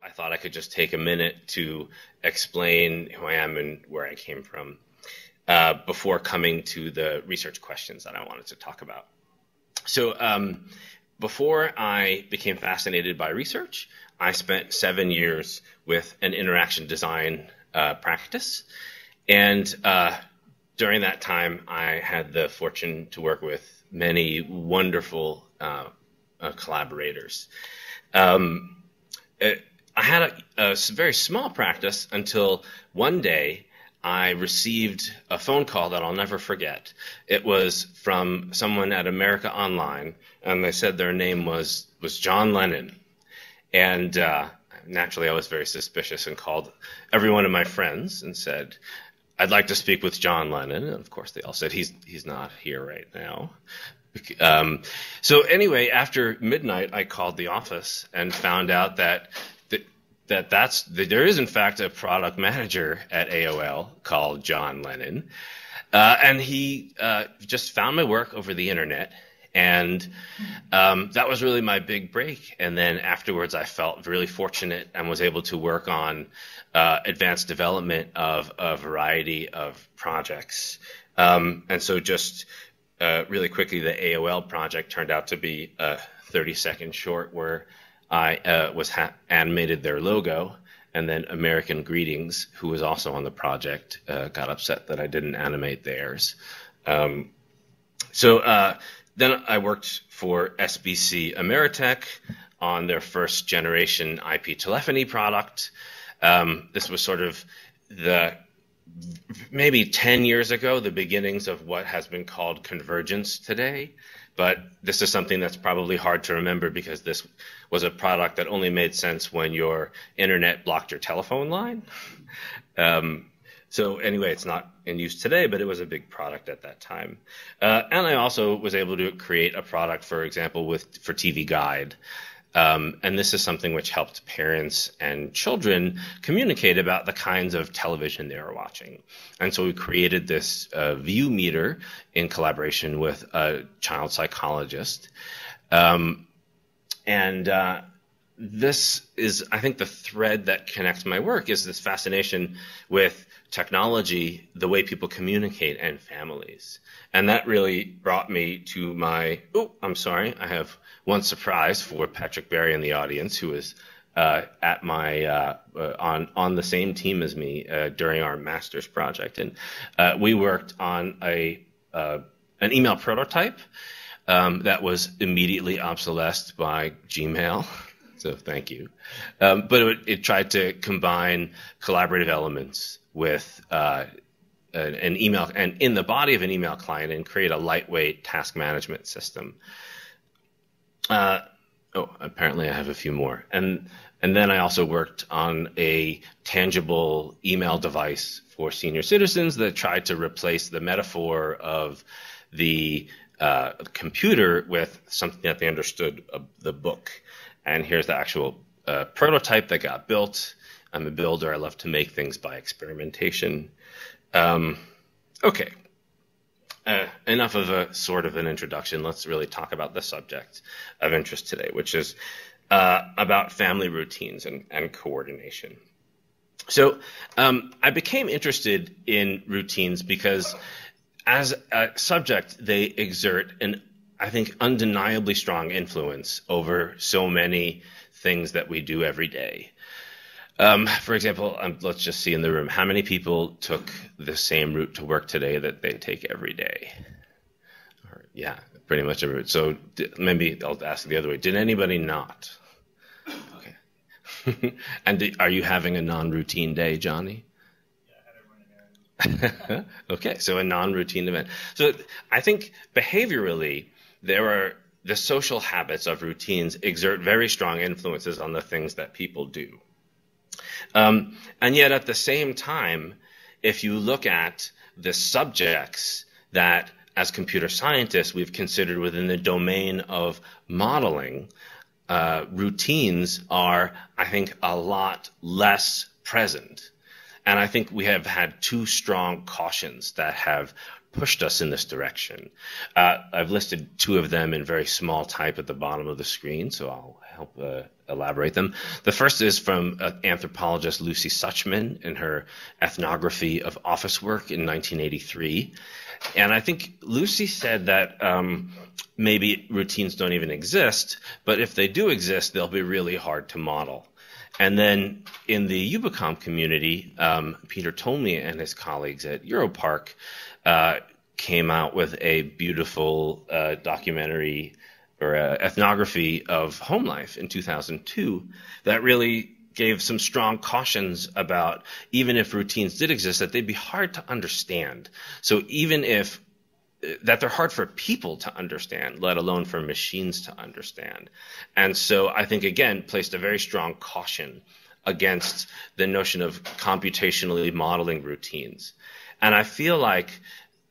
I thought I could just take a minute to explain who I am and where I came from before coming to the research questions that I wanted to talk about. So before I became fascinated by research, I spent 7 years with an interaction design practice. And during that time, I had the fortune to work with many wonderful collaborators. I had a very small practice until one day I received a phone call that I'll never forget. It was from someone at America Online, and they said their name was John Lennon. And naturally, I was very suspicious and called every one of my friends and said, "I'd like to speak with John Lennon." And of course, they all said, he's not here right now. So anyway, after midnight, I called the office and found out that there is in fact a product manager at AOL called John Lennon, and he just found my work over the internet, and that was really my big break. And then afterwards, I felt really fortunate and was able to work on advanced development of a variety of projects. And so just really quickly, the AOL project turned out to be a 30-second short where I animated their logo, and then American Greetings, who was also on the project, got upset that I didn't animate theirs. So then I worked for SBC Ameritech on their first generation IP telephony product. This was sort of maybe 10 years ago, the beginnings of what has been called convergence today. But this is something that's probably hard to remember because this was a product that only made sense when your internet blocked your telephone line. So anyway, it's not in use today, but it was a big product at that time. And I also was able to create a product, for example, for TV Guide. And this is something which helped parents and children communicate about the kinds of television they were watching. And so we created this view meter in collaboration with a child psychologist. This is, I think, the thread that connects my work is this fascination with technology, the way people communicate, and families. And that really brought me to my, I'm sorry, I have one surprise for Patrick Berry in the audience, who is at my on the same team as me during our master's project, and we worked on an email prototype that was immediately obsolesced by Gmail. So thank you. But it tried to combine collaborative elements with an email, and in the body of an email client, and create a lightweight task management system. Apparently I have a few more. And then I also worked on a tangible email device for senior citizens that tried to replace the metaphor of the computer with something that they understood of the book. And here's the actual prototype that got built. I'm a builder. I love to make things by experimentation. Okay. Enough of a sort of an introduction. Let's really talk about the subject of interest today, which is about family routines and coordination. So I became interested in routines because as a subject, they exert an, I think, undeniably strong influence over so many things that we do every day. For example, let's just see in the room, how many people took the same route to work today that they take every day? Yeah, pretty much every route. So maybe I'll ask the other way. Did anybody not? Okay. And are you having a non-routine day, Johnny? Yeah, I had to run an errand. Okay, so a non-routine event. So I think behaviorally, the social habits of routines exert very strong influences on the things that people do. And yet at the same time, if you look at the subjects that as computer scientists we've considered within the domain of modeling, routines are, I think, a lot less present. And I think we have had two strong cautions that have pushed us in this direction. I've listed two of them in very small type at the bottom of the screen, so I'll help elaborate them. The first is from anthropologist Lucy Suchman in her Ethnography of Office Work in 1983. And I think Lucy said that maybe routines don't even exist, but if they do exist, they'll be really hard to model. And then in the Ubicom community, Peter Tolmie and his colleagues at Europark came out with a beautiful documentary or ethnography of home life in 2002 that really gave some strong cautions about, even if routines did exist, that they'd be hard to understand. So even if that they're hard for people to understand, let alone for machines to understand. And so I think, again, placed a very strong caution against the notion of computationally modeling routines. And I feel like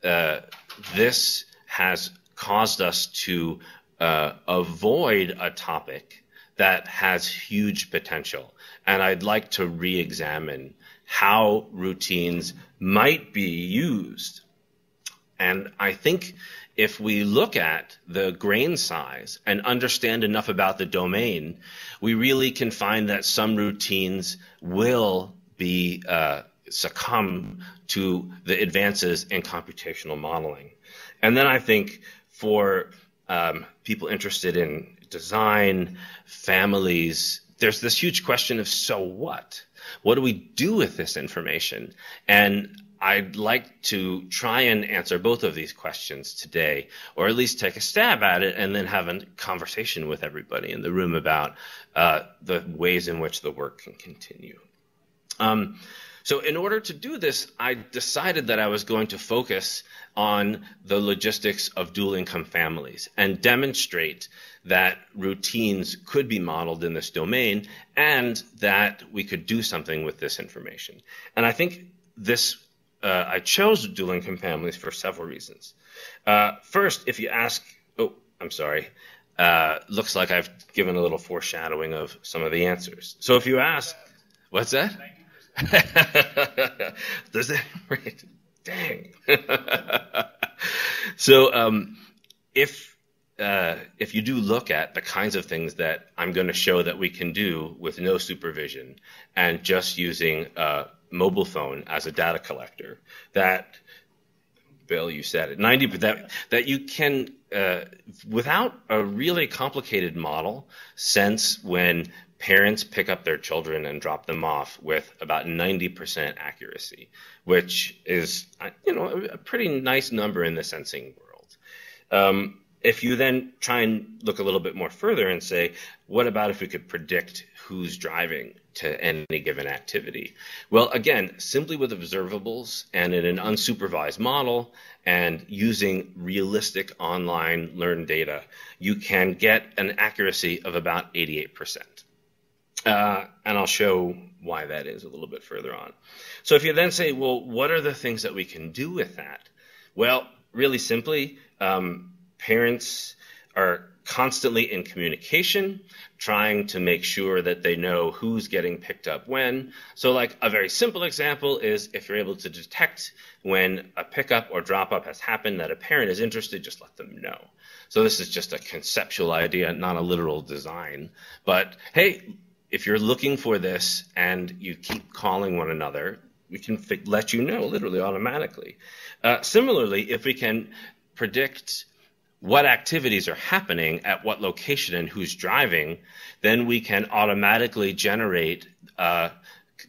this has caused us to avoid a topic that has huge potential. And I'd like to re-examine how routines might be used. And I think if we look at the grain size and understand enough about the domain, we really can find that some routines will be succumb to the advances in computational modeling. And then I think for people interested in design, families, there's this huge question of so what? What do we do with this information? And I'd like to try and answer both of these questions today, or at least take a stab at it and then have a conversation with everybody in the room about the ways in which the work can continue. So in order to do this, I decided that I was going to focus on the logistics of dual income families and demonstrate that routines could be modeled in this domain and that we could do something with this information. And I think this I chose dual income families for several reasons. First, if you ask, looks like I've given a little foreshadowing of some of the answers. So if you ask, what's that? Does that, right? Dang. So if you do look at the kinds of things that I'm going to show that we can do with no supervision and just using mobile phone as a data collector, that, Bill, you said it, 90%, that you can, without a really complicated model, sense when parents pick up their children and drop them off with about 90% accuracy, which is, a pretty nice number in the sensing world. If you then try and look a little bit more further and say, what about if we could predict who's driving to any given activity? Well, again, simply with observables and in an unsupervised model and using realistic online learned data, you can get an accuracy of about 88%. And I'll show why that is a little bit further on. So if you then say, well, what are the things that we can do with that? Well, really simply, parents are constantly in communication, trying to make sure that they know who's getting picked up when. So like a very simple example is if you're able to detect when a pickup or drop-up has happened that a parent is interested, just let them know. So this is just a conceptual idea, not a literal design. But hey, if you're looking for this and you keep calling one another, we can let you know literally automatically. Similarly, if we can predict what activities are happening at what location and who's driving, then we can automatically generate a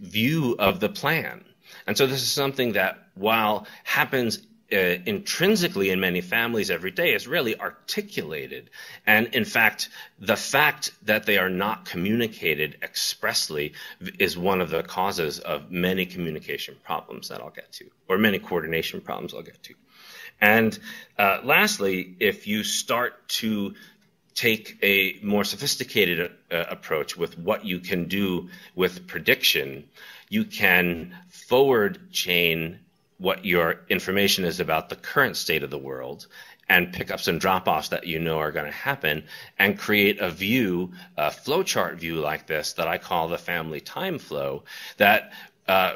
view of the plan. And so this is something that, while happens intrinsically in many families every day, is really articulated. And in fact, the fact that they are not communicated expressly is one of the causes of many communication problems that I'll get to, or many coordination problems I'll get to. And lastly, if you start to take a more sophisticated approach with what you can do with prediction, you can forward chain what your information is about the current state of the world and pickups and drop-offs that you know are going to happen, and create a view, a flowchart view like this that I call the family time flow, that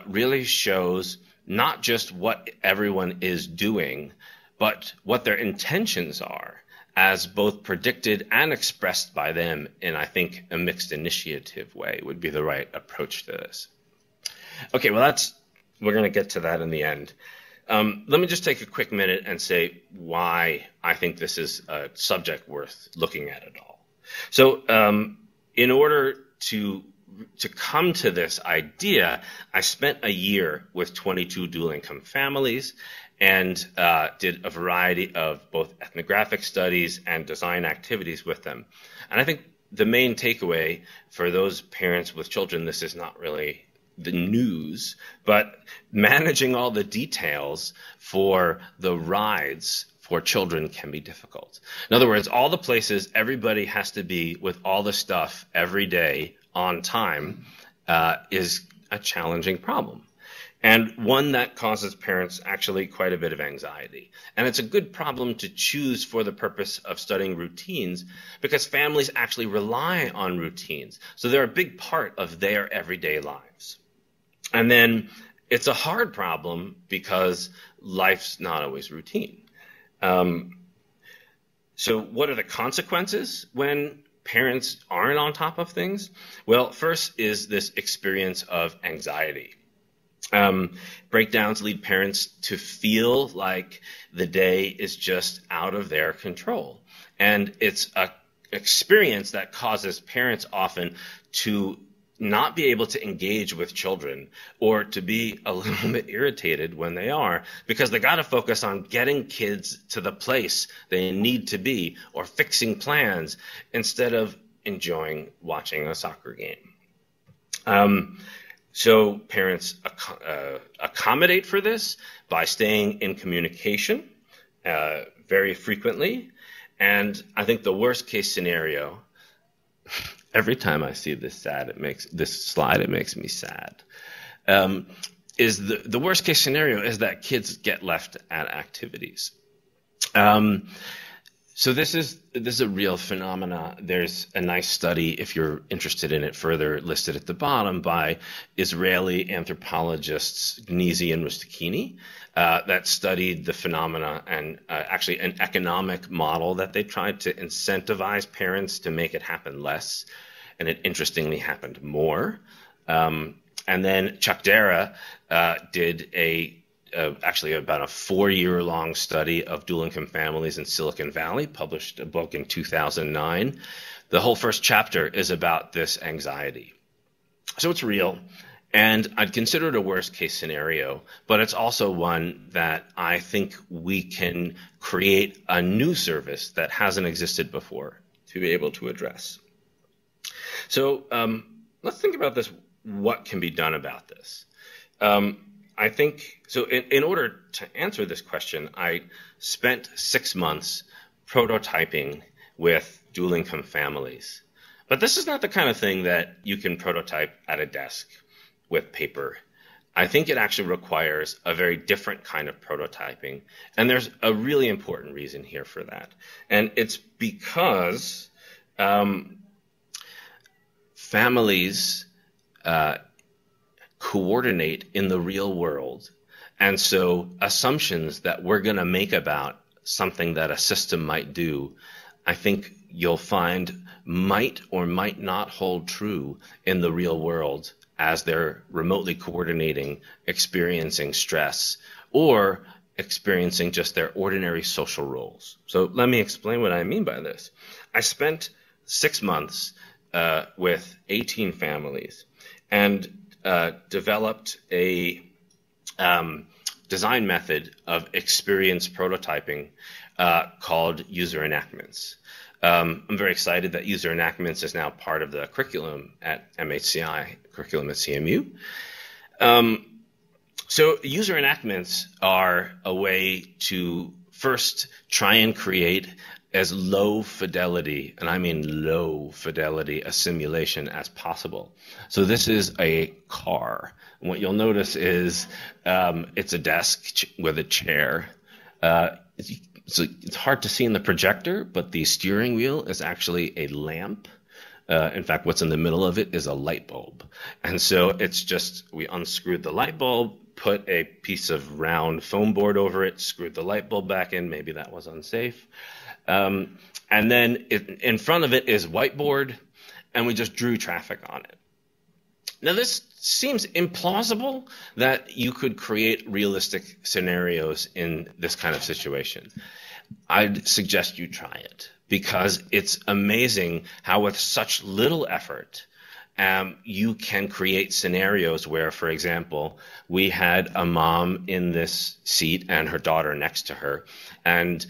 really shows not just what everyone is doing, but what their intentions are, as both predicted and expressed by them in, I think, a mixed initiative way would be the right approach to this. Okay, well, we're going to get to that in the end. Let me just take a quick minute and say why I think this is a subject worth looking at all. So in order to come to this idea, I spent a year with 22 dual-income families and did a variety of both ethnographic studies and design activities with them. And I think the main takeaway for those parents with children, this is not really the news, but managing all the details for the rides for children can be difficult. In other words, all the places everybody has to be with all the stuff every day on time is a challenging problem, and one that causes parents actually quite a bit of anxiety. And it's a good problem to choose for the purpose of studying routines, because families actually rely on routines. So they're a big part of their everyday lives. And then it's a hard problem because life's not always routine. So what are the consequences when parents aren't on top of things? Well, first is this experience of anxiety. Breakdowns lead parents to feel like the day is just out of their control. And it's an experience that causes parents often to not be able to engage with children, or to be a little bit irritated when they are, because they got to focus on getting kids to the place they need to be, or fixing plans, instead of enjoying watching a soccer game. So parents accommodate for this by staying in communication very frequently. And I think the worst case scenario, every time I see this slide, it makes me sad. Is the worst case scenario is that kids get left at activities. So this is a real phenomena. There's a nice study, if you're interested in it further, listed at the bottom by Israeli anthropologists Gneezy and Rustakini that studied the phenomena, and actually an economic model that they tried to incentivize parents to make it happen less, and it interestingly happened more. And then Chuck Dara did actually about a 4-year-long study of dual-income families in Silicon Valley, published a book in 2009. The whole first chapter is about this anxiety. So it's real, and I'd consider it a worst-case scenario, but it's also one that I think we can create a new service that hasn't existed before to be able to address. So let's think about this, what can be done about this. I think, so in order to answer this question, I spent 6 months prototyping with dual-income families. But this is not the kind of thing that you can prototype at a desk with paper. I think it actually requires a very different kind of prototyping. And there's a really important reason here for that. And it's because families coordinate in the real world. And so assumptions that we're going to make about something that a system might do, I think you'll find might or might not hold true in the real world as they're remotely coordinating, experiencing stress, or experiencing just their ordinary social roles. So let me explain what I mean by this. I spent 6 months with 18 families and developed a design method of experience prototyping called user enactments. I'm very excited that user enactments is now part of the curriculum at MHCI, curriculum at CMU. So user enactments are a way to first try and create as low fidelity, and I mean low fidelity, a simulation as possible. So this is a car. And what you'll notice is it's a desk with a chair. So it's hard to see in the projector, but the steering wheel is actually a lamp. In fact, what's in the middle of it is a light bulb. And so it's just, we unscrewed the light bulb, put a piece of round foam board over it, screwed the light bulb back in. Maybe that was unsafe. And then in front of it is whiteboard, and we just drew traffic on it. Now, this seems implausible that you could create realistic scenarios in this kind of situation. I'd suggest you try it, because it's amazing how with such little effort, you can create scenarios where, for example, we had a mom in this seat and her daughter next to her, and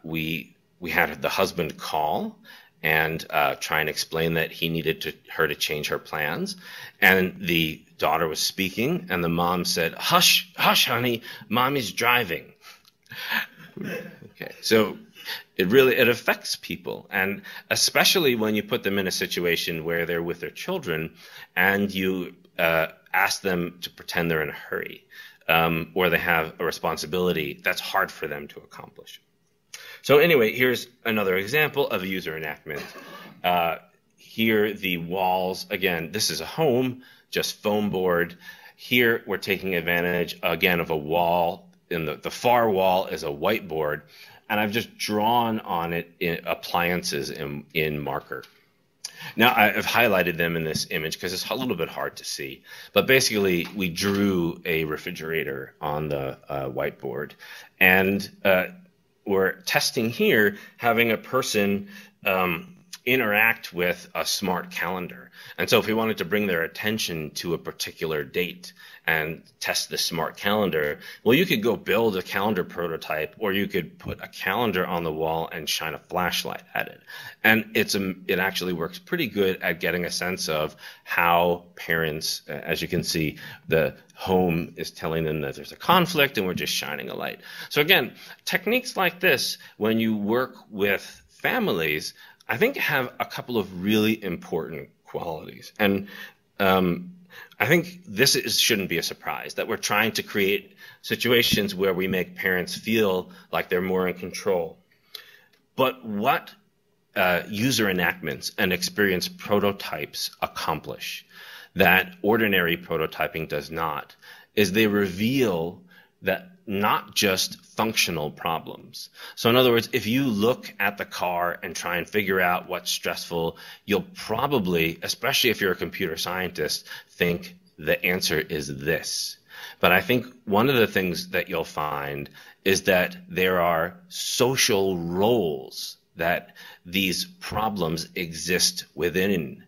we had the husband call and try and explain that he needed her to change her plans. And the daughter was speaking, and the mom said, "Hush, hush, honey, mommy's driving." Okay, so it affects people, and especially when you put them in a situation where they're with their children and you ask them to pretend they're in a hurry, or they have a responsibility that's hard for them to accomplish. So anyway, here's another example of a user enactment. Here, the walls, again, this is a home, just foam board. Here, we're taking advantage, again, of a wall. In the far wall is a whiteboard, and I've just drawn on it appliances in marker. Now, I've highlighted them in this image because it's a little bit hard to see. But basically, we drew a refrigerator on the whiteboard, and we're testing here having a person interact with a smart calendar. And so if we wanted to bring their attention to a particular date and test the smart calendar, well, you could go build a calendar prototype, or you could put a calendar on the wall and shine a flashlight at it. And it actually works pretty good at getting a sense of how parents, as you can see, the home is telling them that there's a conflict and we're just shining a light. So again, techniques like this, when you work with families, I think have a couple of really important qualities. And I think this shouldn't be a surprise, that we're trying to create situations where we make parents feel like they're more in control. But what user enactments and experience prototypes accomplish that ordinary prototyping does not is they reveal that not just functional problems. So in other words, if you look at the car and try and figure out what's stressful, you'll probably, especially if you're a computer scientist, think the answer is this. But I think one of the things that you'll find is that there are social roles that these problems exist within.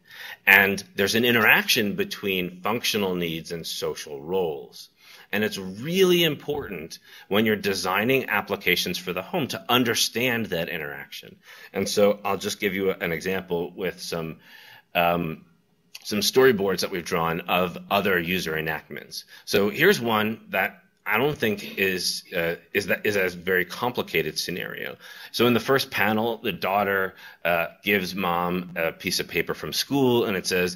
And there's an interaction between functional needs and social roles. And it's really important when you're designing applications for the home to understand that interaction. And so I'll just give you an example with some storyboards that we've drawn of other user enactments. So here's one that I don't think is a very complicated scenario. So in the first panel, the daughter gives mom a piece of paper from school, and it says,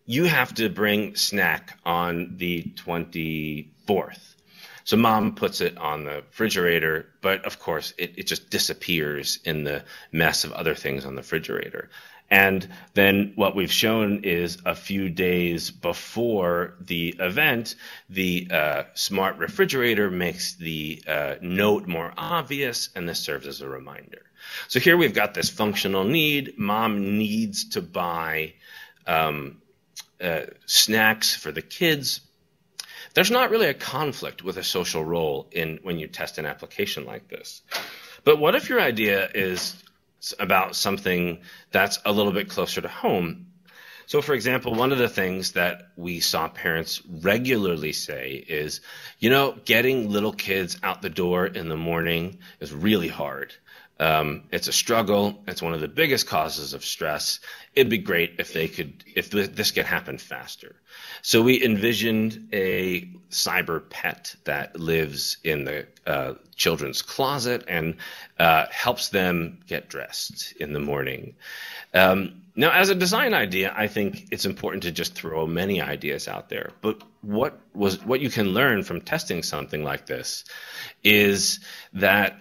"You have to bring snack on the 24th. So mom puts it on the refrigerator, but of course it just disappears in the mess of other things on the refrigerator. And then what we've shown is a few days before the event, the smart refrigerator makes the note more obvious, and this serves as a reminder. So here we've got this functional need. Mom needs to buy snacks for the kids. There's not really a conflict with a social role when you test an application like this. But what if your idea is about something that's a little bit closer to home? So, for example, one of the things that we saw parents regularly say is, getting little kids out the door in the morning is really hard. It's a struggle. It's one of the biggest causes of stress. It'd be great if this could happen faster. So we envisioned a cyber pet that lives in the children's closet and helps them get dressed in the morning. Now, as a design idea, I think it's important to just throw many ideas out there. But what you can learn from testing something like this is that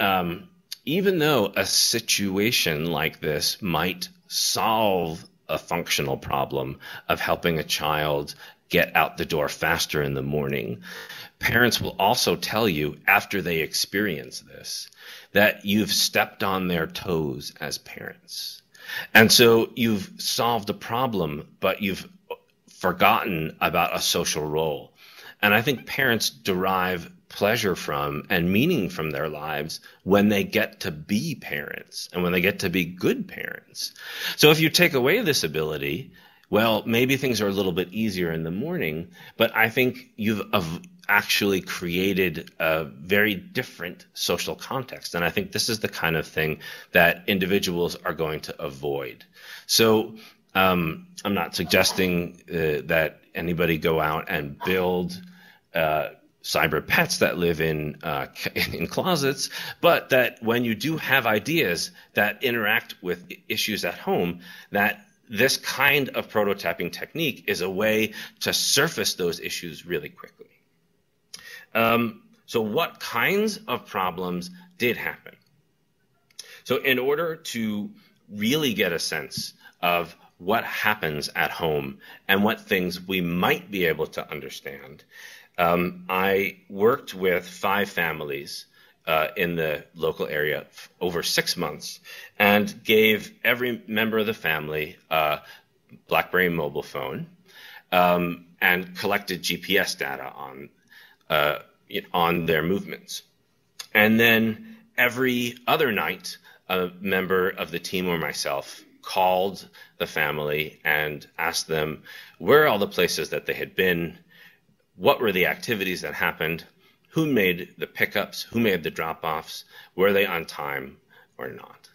even though a situation like this might solve a functional problem of helping a child get out the door faster in the morning. Parents will also tell you after they experience this that you've stepped on their toes as parents. And so you've solved a problem, but you've forgotten about a social role. And I think parents derive pleasure from and meaning from their lives when they get to be parents and when they get to be good parents. So if you take away this ability, well, maybe things are a little bit easier in the morning, but I think you've actually created a very different social context. And I think this is the kind of thing that individuals are going to avoid. So I'm not suggesting that anybody go out and build cyber pets that live in closets, but that when you do have ideas that interact with issues at home, that this kind of prototyping technique is a way to surface those issues really quickly. So what kinds of problems did happen? So in order to really get a sense of what happens at home and what things we might be able to understand, I worked with 5 families in the local area over 6 months and gave every member of the family a BlackBerry mobile phone and collected GPS data on their movements. And then every other night, a member of the team or myself called the family and asked them where are all the places that they had been, what were the activities that happened, who made the pickups, who made the drop-offs, were they on time or not.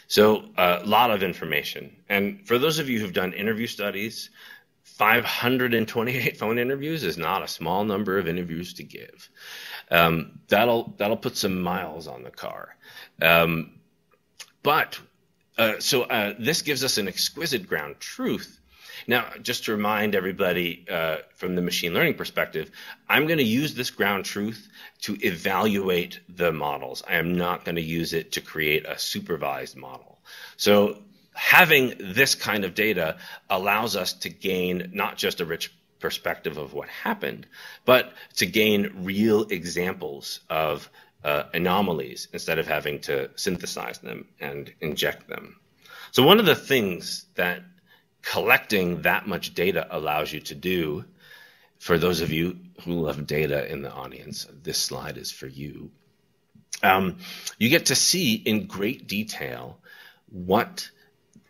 So a lot of information. And for those of you who've done interview studies, 528 phone interviews is not a small number of interviews to give. That'll put some miles on the car. So this gives us an exquisite ground truth. Now, just to remind everybody from the machine learning perspective, I'm going to use this ground truth to evaluate the models. I am not going to use it to create a supervised model. So having this kind of data allows us to gain not just a rich perspective of what happened, but to gain real examples of anomalies instead of having to synthesize them and inject them. So one of the things that collecting that much data allows you to do, for those of you who love data in the audience, this slide is for you. You get to see in great detail what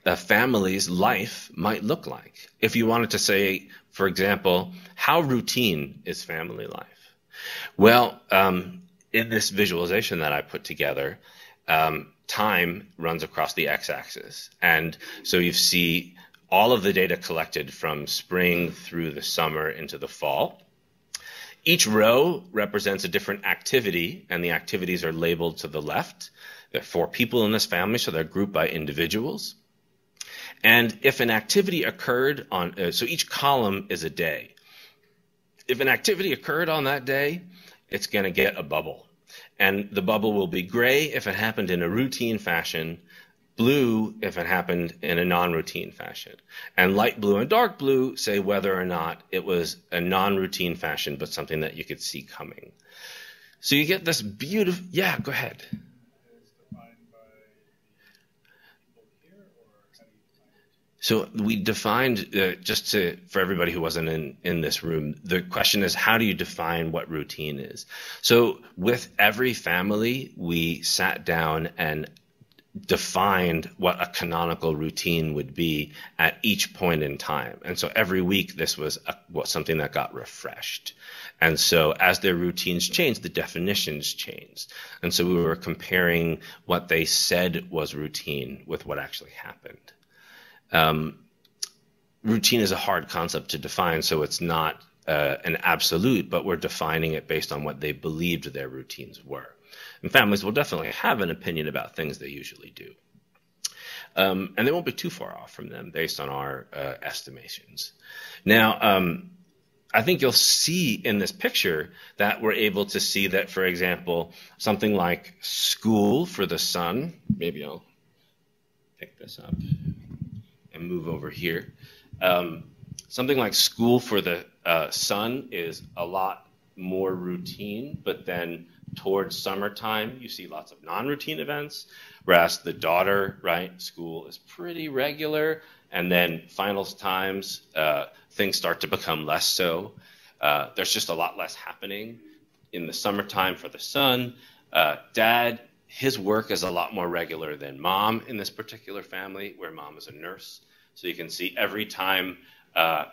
a family's life might look like. If you wanted to say, for example, how routine is family life? Well, in this visualization that I put together, time runs across the x-axis. And so you see all of the data collected from spring through the summer into the fall. Each row represents a different activity, and the activities are labeled to the left. There are 4 people in this family, so they're grouped by individuals. And if an activity occurred on, so each column is a day. If an activity occurred on that day, it's going to get a bubble. And the bubble will be gray if it happened in a routine fashion, blue if it happened in a non-routine fashion. And light blue and dark blue say whether or not it was a non-routine fashion, but something that you could see coming. So you get this beautiful, yeah, go ahead. So we defined, for everybody who wasn't in this room, the question is, how do you define what routine is? So with every family, we sat down and defined what a canonical routine would be at each point in time. And so every week, this was something that got refreshed. And so as their routines changed, the definitions changed. And so we were comparing what they said was routine with what actually happened. Routine is a hard concept to define, so it's not an absolute, but we're defining it based on what they believed their routines were. And families will definitely have an opinion about things they usually do. And they won't be too far off from them based on our estimations. Now, I think you'll see in this picture that we're able to see that, for example, something like school for the son, maybe I'll pick this up and move over here. Something like school for the son is a lot more routine, but then towards summertime, you see lots of non-routine events, whereas the daughter, right, school is pretty regular, and then finals times, things start to become less so. There's just a lot less happening in the summertime for the son. Dad, his work is a lot more regular than mom in this particular family, where mom is a nurse. So you can see every time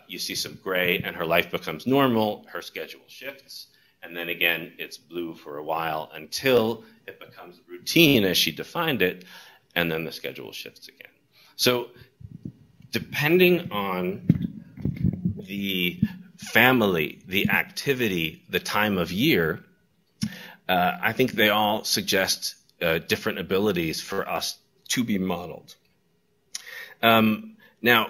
you see some gray and her life becomes normal, her schedule shifts. And then again, it's blue for a while until it becomes routine as she defined it, and then the schedule shifts again. So depending on the family, the activity, the time of year, I think they all suggest different abilities for us to be modeled. Now,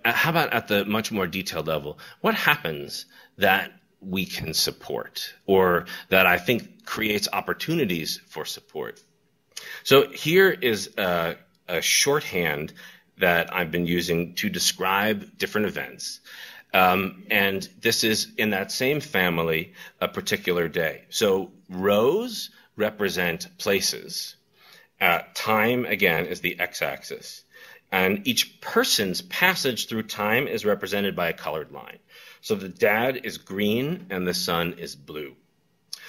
how about at the much more detailed level? What happens that we can support, or that I think creates opportunities for support? So here is a shorthand that I've been using to describe different events. And this is in that same family, a particular day. So rows represent places. Time, again, is the x-axis. And each person's passage through time is represented by a colored line. So the dad is green and the son is blue.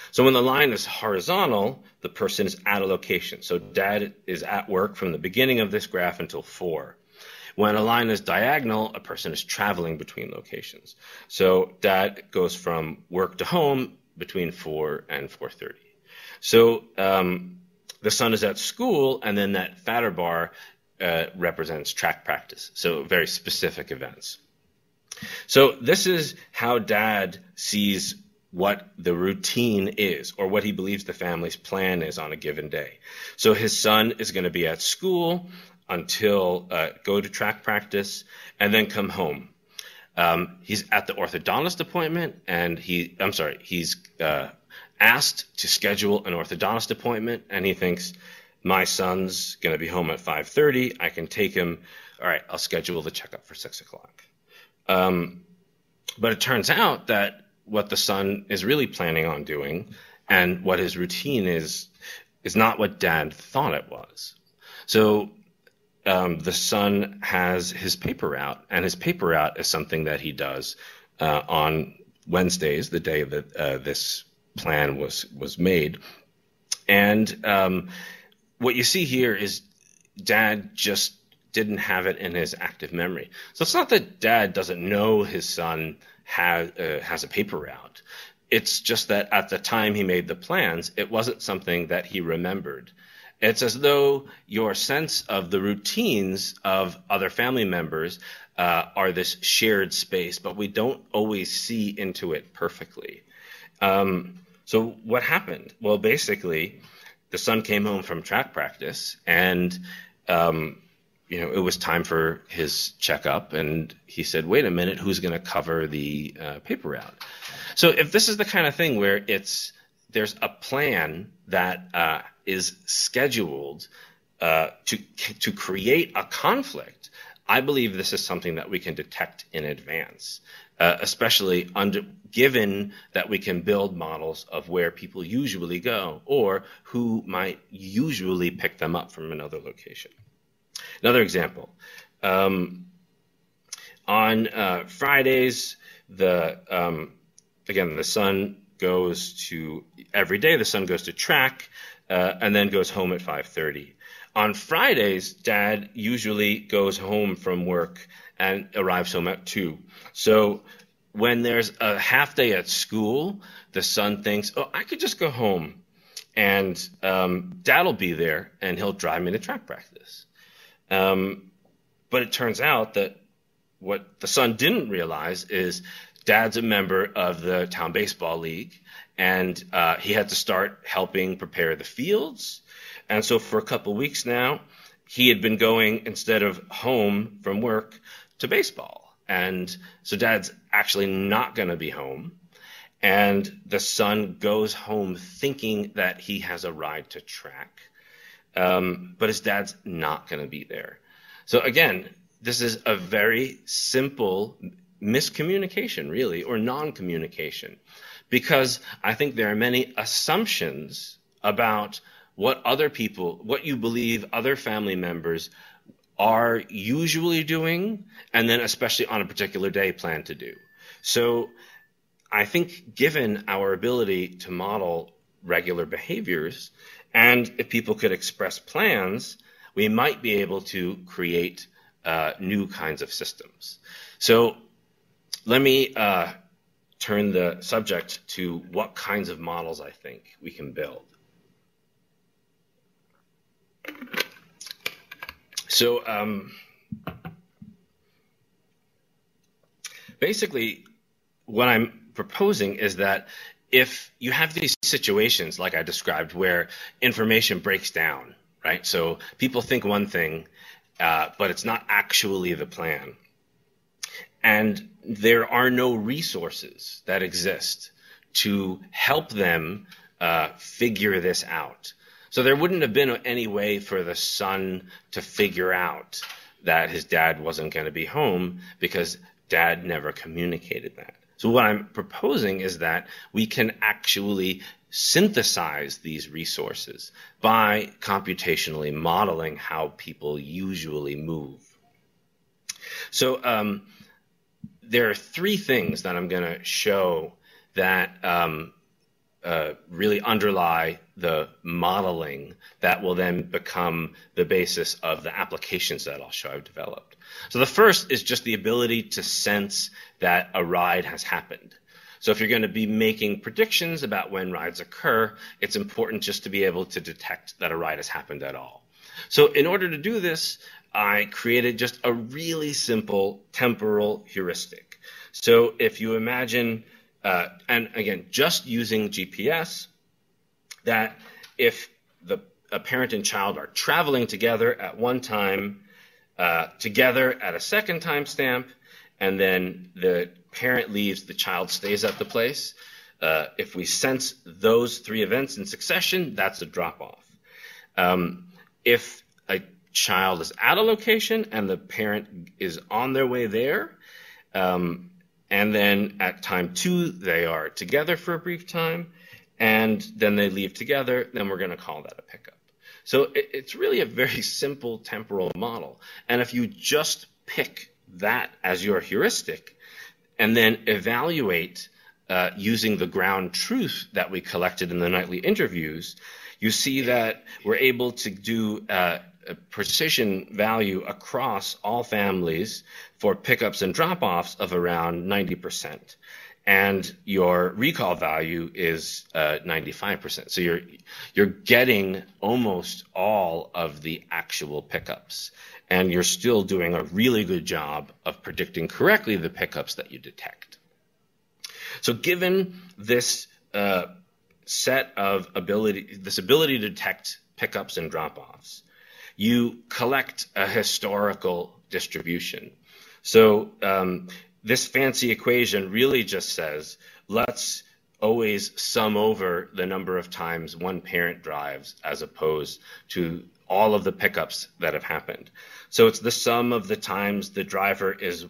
So when the line is horizontal, the person is at a location. So dad is at work from the beginning of this graph until 4. When a line is diagonal, a person is traveling between locations. So dad goes from work to home between 4 and 4:30. So the son is at school, and then that fatter bar represents track practice. So very specific events. So this is how dad sees what the routine is, or what he believes the family's plan is on a given day. So his son is going to be at school until go to track practice and then come home. He's at the orthodontist appointment, and he's asked to schedule an orthodontist appointment, and he thinks, my son's going to be home at 5:30. I can take him. All right, I'll schedule the checkup for 6 o'clock. But it turns out that what the son is really planning on doing and what his routine is not what dad thought it was. So the son has his paper route, and his paper route is something that he does on Wednesdays, the day that this plan was made. And what you see here is dad just didn't have it in his active memory. So it's not that dad doesn't know his son has a paper route. It's just that at the time he made the plans, it wasn't something that he remembered. It's as though your sense of the routines of other family members are this shared space, but we don't always see into it perfectly. So what happened? Well, basically, the son came home from track practice, and it was time for his checkup, and he said, wait a minute, who's going to cover the paper route? So if this is the kind of thing where there's a plan that is scheduled to create a conflict, I believe this is something that we can detect in advance, especially given that we can build models of where people usually go or who might usually pick them up from another location. Another example, on Fridays, again, the son goes to, every day the son goes to track and then goes home at 5:30. On Fridays, dad usually goes home from work and arrives home at 2. So when there's a half day at school, the son thinks, oh, I could just go home and dad'll be there and he'll drive me to track practice. But it turns out that what the son didn't realize is dad's a member of the town baseball league, and he had to start helping prepare the fields. And so for a couple of weeks now, he had been going, instead of home from work, to baseball. And so dad's actually not going to be home. And the son goes home thinking that he has a ride to track. But his dad's not going to be there. So again, this is a very simple miscommunication, really, or non-communication, because I think there are many assumptions about what other people, what you believe other family members are usually doing, and then especially on a particular day plan to do. So I think given our ability to model regular behaviors, and if people could express plans, we might be able to create new kinds of systems. So let me turn the subject to what kinds of models I think we can build. So basically, what I'm proposing is that if you have these situations like I described where information breaks down, right? So people think one thing, but it's not actually the plan. And there are no resources that exist to help them figure this out. So there wouldn't have been any way for the son to figure out that his dad wasn't going to be home because dad never communicated that. So what I'm proposing is that we can actually synthesize these resources by computationally modeling how people usually move. So there are three things that I'm going to show that really underlie the modeling that will then become the basis of the applications that I'll show I've developed. So the first is just the ability to sense that a ride has happened. So if you're going to be making predictions about when rides occur, it's important just to be able to detect that a ride has happened at all. So in order to do this, I created just a really simple temporal heuristic. So if you imagine, and again, just using GPS, that if a parent and child are traveling together at one time, together at a second timestamp, and then the parent leaves, the child stays at the place. If we sense those three events in succession, that's a drop-off. If a child is at a location and the parent is on their way there, and then at time 2 they are together for a brief time, and then they leave together, then we're going to call that a pickup. So it's really a very simple temporal model. And if you just pick that as your heuristic and then evaluate using the ground truth that we collected in the nightly interviews, you see that we're able to do a precision value across all families for pickups and drop-offs of around 90%. And your recall value is 95%. So you're getting almost all of the actual pickups. And you're still doing a really good job of predicting correctly the pickups that you detect. So given this set of this ability to detect pickups and drop-offs, you collect a historical distribution. So this fancy equation really just says, let's always sum over the number of times one parent drives as opposed to all of the pickups that have happened. So it's the sum of the times the driver is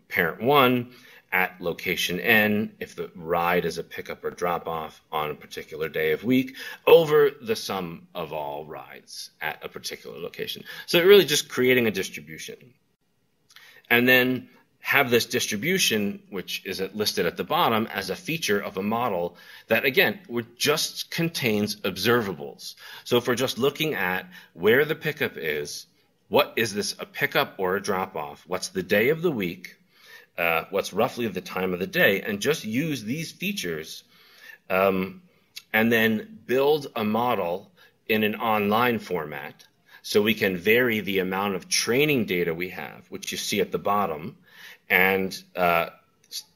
parent 1 at location N, if the ride is a pickup or drop-off on a particular day of week, over the sum of all rides at a particular location. So really just creating a distribution. And then have this distribution, which is listed at the bottom, as a feature of a model that, again, just contains observables. So if we're just looking at where the pickup is, what is this, a pickup or a drop-off? What's the day of the week? What's roughly the time of the day? And just use these features and then build a model in an online format so we can vary the amount of training data we have, which you see at the bottom, and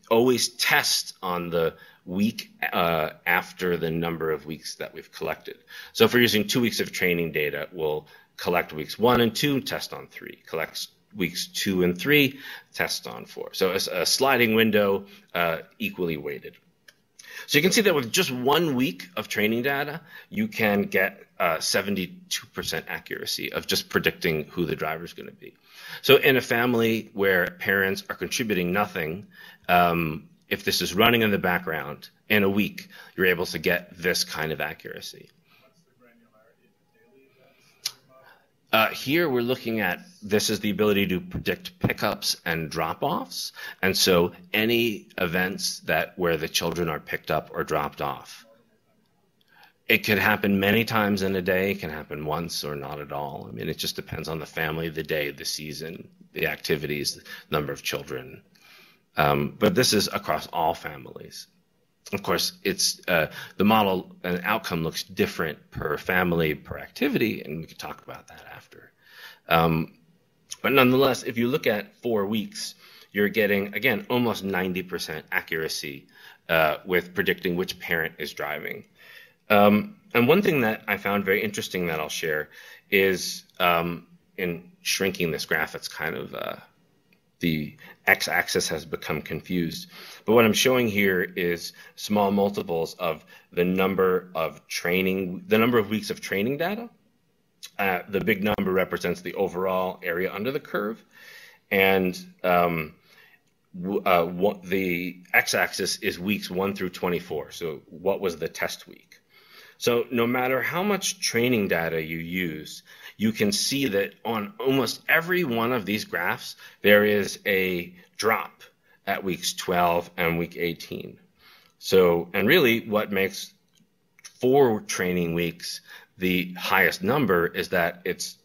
always test on the week after the number of weeks that we've collected. So if we're using 2 weeks of training data, we'll collect weeks 1 and 2, test on 3. Collect weeks 2 and 3, test on 4. So it's a sliding window, equally weighted. So you can see that with just 1 week of training data, you can get 72% accuracy of just predicting who the driver is going to be. So in a family where parents are contributing nothing, if this is running in the background, in a week, you're able to get this kind of accuracy. What's the granularity of the daily events? Here we're looking at, this is the ability to predict pickups and drop-offs, and so any events where the children are picked up or dropped off. It could happen many times in a day, it can happen once or not at all. I mean, it just depends on the family, the day, the season, the activities, the number of children. But this is across all families. Of course, it's the model and outcome looks different per family, per activity, and we could talk about that after. But nonetheless, if you look at 4 weeks, you're getting, again, almost 90% accuracy with predicting which parent is driving. And one thing that I found very interesting that I'll share is in shrinking this graph, it's kind of the x-axis has become confused. But what I'm showing here is small multiples of the number of weeks of training data. The big number represents the overall area under the curve. And the x-axis is weeks 1 through 24. So what was the test week? So no matter how much training data you use, you can see that on almost every one of these graphs, there is a drop at weeks 12 and week 18. So, and really what makes 4 training weeks the highest number is that it's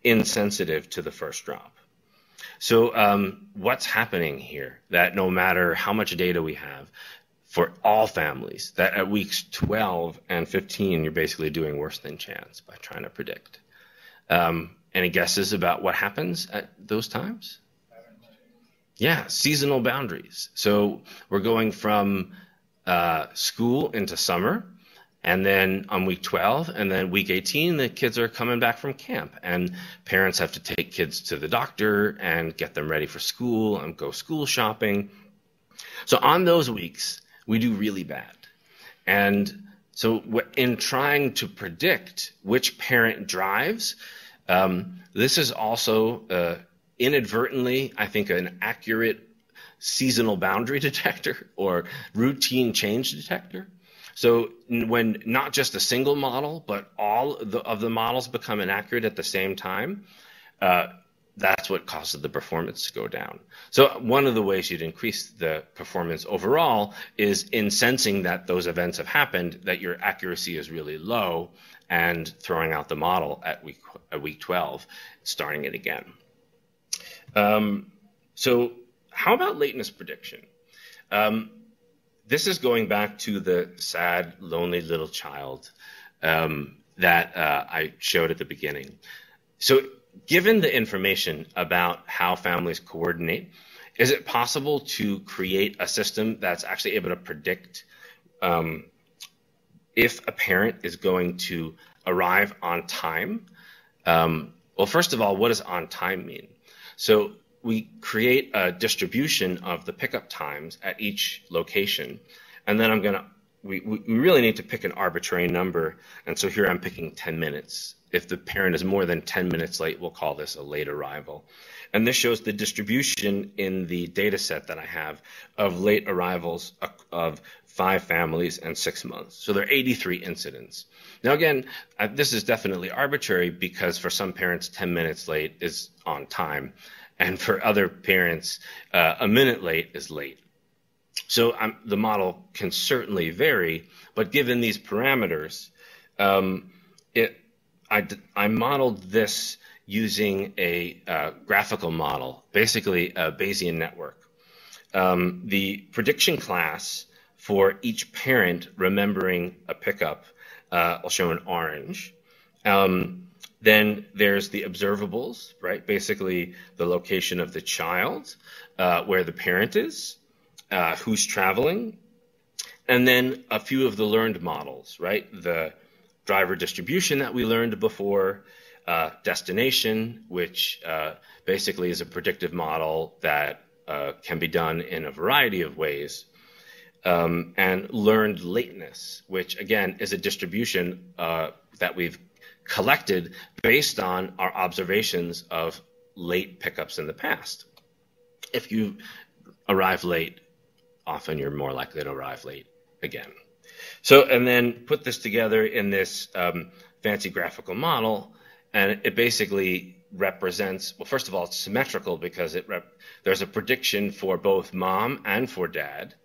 insensitive to the first drop. So what's happening here? That no matter how much data we have, for all families, that at weeks 12 and 15, you're basically doing worse than chance by trying to predict. Any guesses about what happens at those times? Yeah, seasonal boundaries. So we're going from school into summer, and then on week 12, and then week 18, the kids are coming back from camp, and parents have to take kids to the doctor and get them ready for school and go school shopping. So on those weeks, we do really bad. And so in trying to predict which parent drives, this is also inadvertently, I think, an accurate seasonal boundary detector or routine change detector. So when not just a single model, but all of the models become inaccurate at the same time, that's what causes the performance to go down. So one of the ways you'd increase the performance overall is in sensing that those events have happened, that your accuracy is really low, and throwing out the model at week 12, starting it again. So how about lateness prediction? This is going back to the sad, lonely little child that I showed at the beginning. So given the information about how families coordinate, is it possible to create a system that's actually able to predict if a parent is going to arrive on time? Well, first of all, what does on time mean? So we create a distribution of the pickup times at each location, and then we really need to pick an arbitrary number, and so here I'm picking 10 minutes. If the parent is more than 10 minutes late, we'll call this a late arrival. And this shows the distribution in the data set that I have of late arrivals of 5 families and 6 months. So there are 83 incidents. Now again, this is definitely arbitrary because for some parents, 10 minutes late is on time. And for other parents, a minute late is late. So the model can certainly vary, but given these parameters, I modeled this using a graphical model, basically a Bayesian network. The prediction class for each parent remembering a pickup, I'll show in orange. Then there's the observables, right? Basically the location of the child, where the parent is, who's traveling, and then a few of the learned models, right? The driver distribution that we learned before, destination, which basically is a predictive model that can be done in a variety of ways. and learned lateness, which again is a distribution that we've collected based on our observations of late pickups in the past. If you arrive late, often you're more likely to arrive late again. So, and then put this together in this fancy graphical model, and it basically represents, well, first of all, it's symmetrical because there's a prediction for both mom and for dad.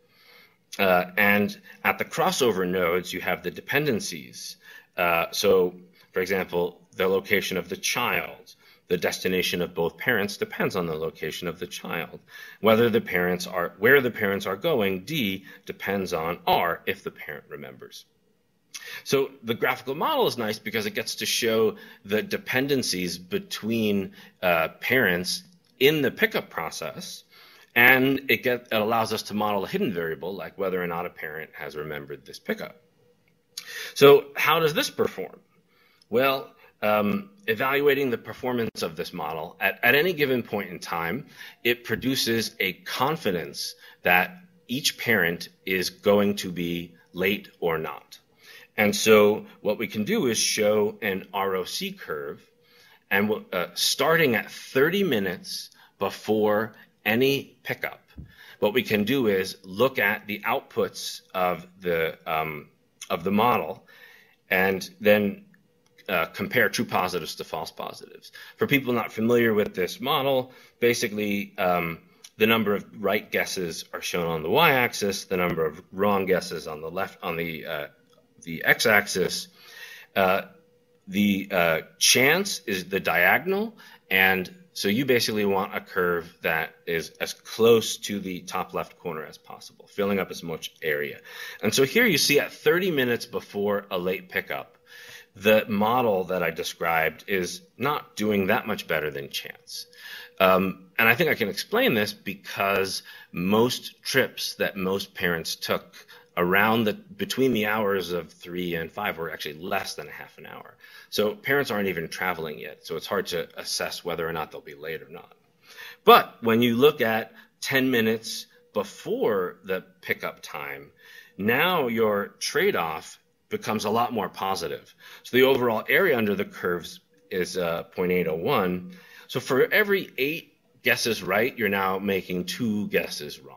And at the crossover nodes, you have the dependencies. So, for example, the location of the child, the destination of both parents depends on the location of the child. Where the parents are going, D, depends on R, if the parent remembers. So the graphical model is nice because it gets to show the dependencies between parents in the pickup process, and it allows us to model a hidden variable, like whether or not a parent has remembered this pickup. So how does this perform? Well, evaluating the performance of this model, at any given point in time, it produces a confidence that each parent is going to be late or not. And so what we can do is show an ROC curve, and starting at 30 minutes before any pickup, what we can do is look at the outputs of the model and then compare true positives to false positives. For people not familiar with this model, basically the number of right guesses are shown on the y-axis, the number of wrong guesses on the left, on the x-axis. The chance is the diagonal, and so you basically want a curve that is as close to the top left corner as possible, filling up as much area. And so here you see at 30 minutes before a late pickup, the model that I described is not doing that much better than chance. And I think I can explain this because most trips that most parents took between the hours of 3 and 5 were actually less than a half an hour. So parents aren't even traveling yet, so it's hard to assess whether or not they'll be late or not. But when you look at 10 minutes before the pickup time, now your trade-off becomes a lot more positive. So the overall area under the curves is 0.801. So for every 8 guesses right, you're now making 2 guesses wrong.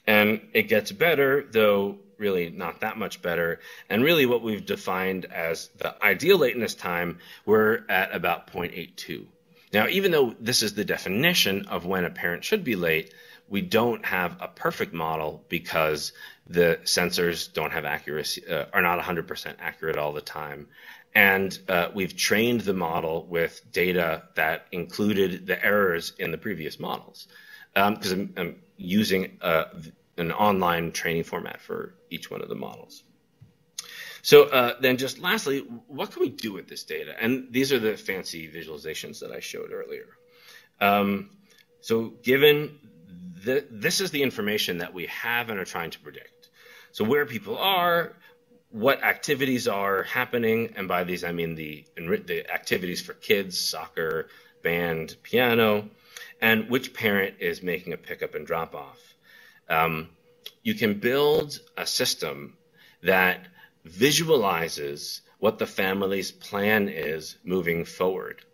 And it gets better, though really not that much better. And really what we've defined as the ideal lateness time, we're at about 0.82. Now, even though this is the definition of when a parent should be late, we don't have a perfect model because the sensors don't have accuracy, are not 100% accurate all the time. And we've trained the model with data that included the errors in the previous models. Because I'm using an online training format for each one of the models. So then just lastly, what can we do with this data? And these are the fancy visualizations that I showed earlier. So given this is the information that we have and are trying to predict. So where people are, what activities are happening, and by these I mean the activities for kids, soccer, band, piano, and which parent is making a pickup and drop off. You can build a system that visualizes what the family's plan is moving forward.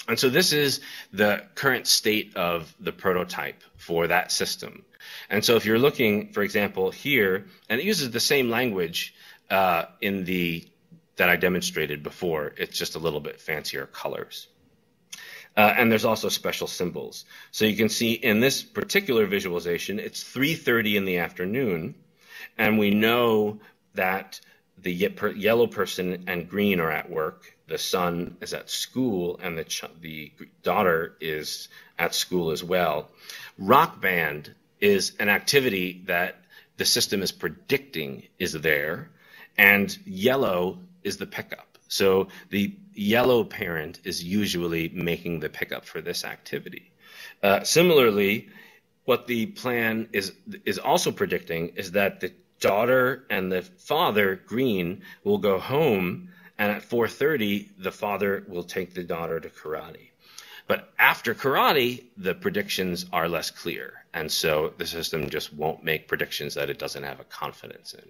And so this is the current state of the prototype for that system. And so if you're looking, for example, here, and it uses the same language that I demonstrated before, it's just a little bit fancier colors. And there's also special symbols. So you can see in this particular visualization, it's 3:30 in the afternoon, and we know that the yellow person and green are at work, the son is at school, and the daughter is at school as well. Rock band is an activity that the system is predicting is there, and yellow is the pickup. So the yellow parent is usually making the pickup for this activity. Similarly, what the plan is also predicting is that the daughter and the father, green, will go home, and at 4:30, the father will take the daughter to karate. But after karate, the predictions are less clear. And so the system just won't make predictions that it doesn't have a confidence in.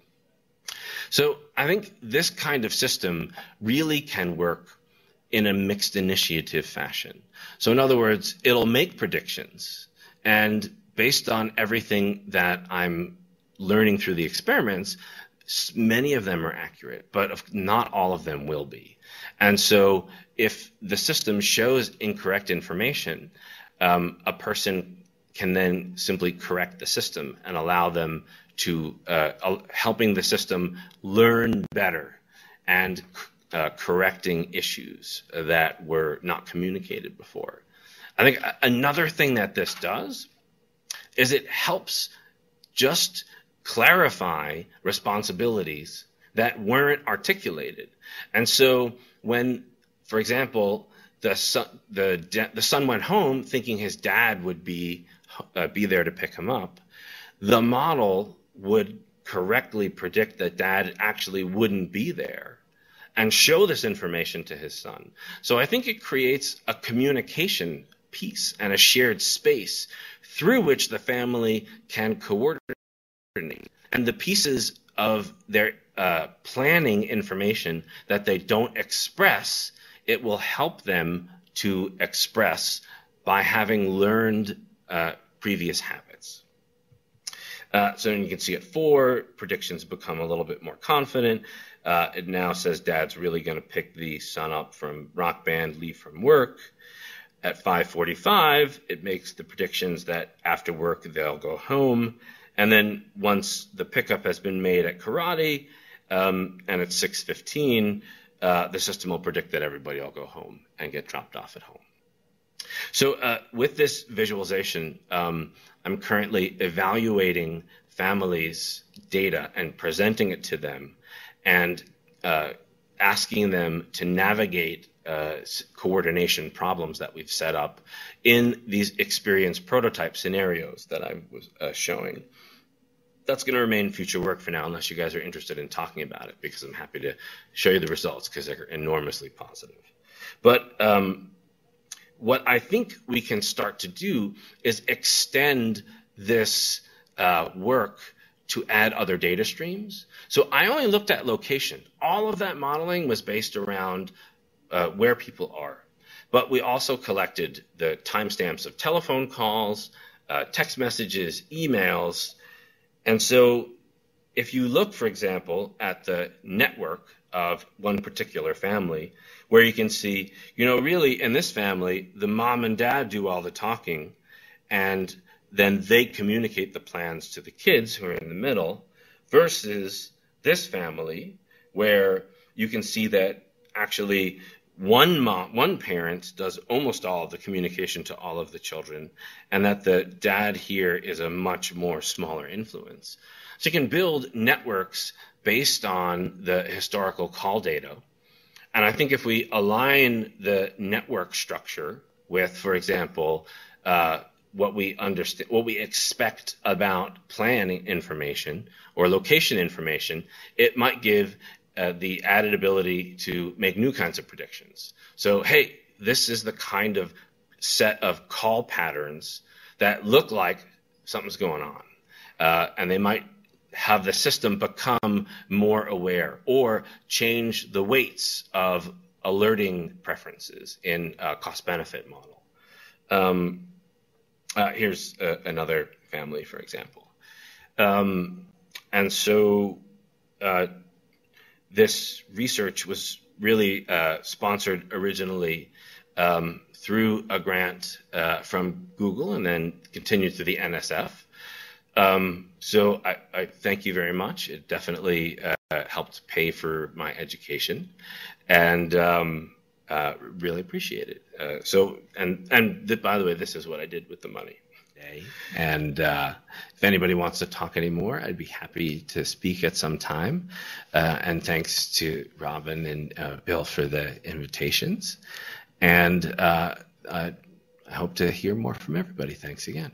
So I think this kind of system really can work in a mixed initiative fashion. So in other words, it'll make predictions, and based on everything that I'm learning through the experiments, many of them are accurate, but not all of them will be. And so if the system shows incorrect information, a person can then simply correct the system and allow them to, helping the system learn better and correcting issues that were not communicated before. I think another thing that this does is it helps just clarify responsibilities that weren't articulated. And so when, for example, the son went home thinking his dad would be there to pick him up, the model would correctly predict that dad actually wouldn't be there and show this information to his son. So I think it creates a communication piece and a shared space through which the family can coordinate. And the pieces of their planning information that they don't express, it will help them to express by having learned previous habits. So you can see at 4, predictions become a little bit more confident. It now says dad's really going to pick the son up from rock band, leave from work. At 5:45, it makes the predictions that after work they'll go home. And then once the pickup has been made at karate, and at 6:15, the system will predict that everybody will go home and get dropped off at home. So with this visualization, I'm currently evaluating families' data and presenting it to them and asking them to navigate coordination problems that we've set up in these experience prototype scenarios that I was showing. That's going to remain future work for now, unless you guys are interested in talking about it, because I'm happy to show you the results because they're enormously positive. But what I think we can start to do is extend this work to add other data streams. So I only looked at location. All of that modeling was based around where people are. But we also collected the timestamps of telephone calls, text messages, emails. And so if you look, for example, at the network of one particular family, where you can see, really in this family, the mom and dad do all the talking, and then they communicate the plans to the kids who are in the middle, versus this family, where you can see that actually one parent does almost all of the communication to all of the children, and that the dad here is a much more smaller influence. So you can build networks based on the historical call data. And I think if we align the network structure with, for example, what we understand, what we expect about planning information or location information, it might give the added ability to make new kinds of predictions. So, hey, this is the kind of set of call patterns that look like something's going on. And they might have the system become more aware or change the weights of alerting preferences in a cost-benefit model. Here's another family, for example. And so this research was really sponsored originally through a grant from Google and then continued through the NSF. So I thank you very much. It definitely helped pay for my education, and really appreciate it. By the way, this is what I did with the money. And if anybody wants to talk anymore, I'd be happy to speak at some time. And thanks to Robin and Bill for the invitations. And I hope to hear more from everybody. Thanks again.